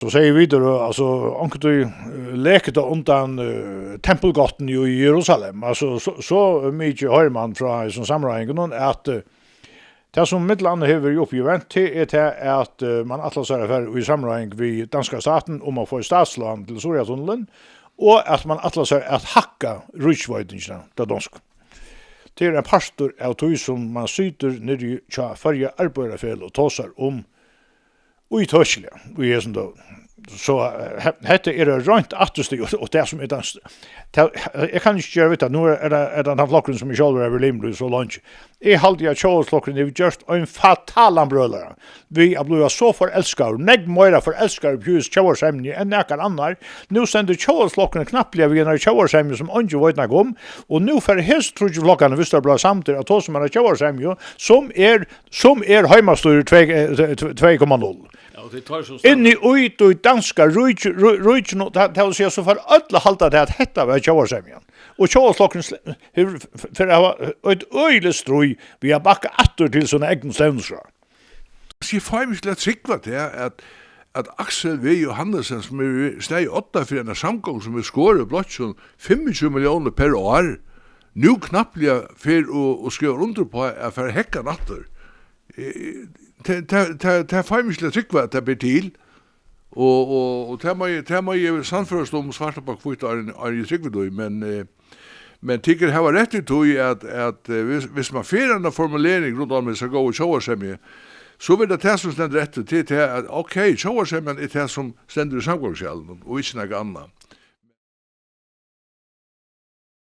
Så säger vi då alltså onkel du lekte undan tempelgaten i Jerusalem. Alltså så mycket hör man från som sammanhangen att det som Midland har gjort ju vent till är att man atlas för i sammanhang vid danska staten om att få statslån till Sorgatunneln och att man atlas att hacka Ryssvöjtingarna det dansk. Det är en pastor av tog som man syter när i förra arbetarfäll och tosar om utörsliga och är sånt då. Så hette är det rent attustig och det som är den jag kan inte göra vet att nu är den flocken som är själva över limblod så långt. Jag halde jag flocken det just en fatal bröllare. Vi har blivit så förälskade, nägg mera förälskade på hus tjårsämne än näkan annar. Nu sänder flocken knappliga vid en tjårsämne som inte vet något om och nu för helst tror jag flocken visst det blir samtidigt att de som är tjårsämne som är hemmastor 2,0. Inni ut och danska rujt det vill säga så för alla halta det att hetta var tjårsämjan. Och tjårslocken för ett öjligt stroj vi har backa attor till såna egna stämningar. Jag får mig till att trycka det att Axel V. Johannesen som är steg 8 för en samgång som är skåret blott som 25 miljoner per år nu knappliga för och skriva under på att för häcka nattor. Det får mig till att trycka att det blir till. Och det må ju samförstå om svarta på kvitt är ju trycka då men tycker det var rätt ut att hvis man får en formulering runt om så går och shower sig med så vill det som ständer rätt till att okej shower sig men det som ständer i samgångskällen och inte något annat.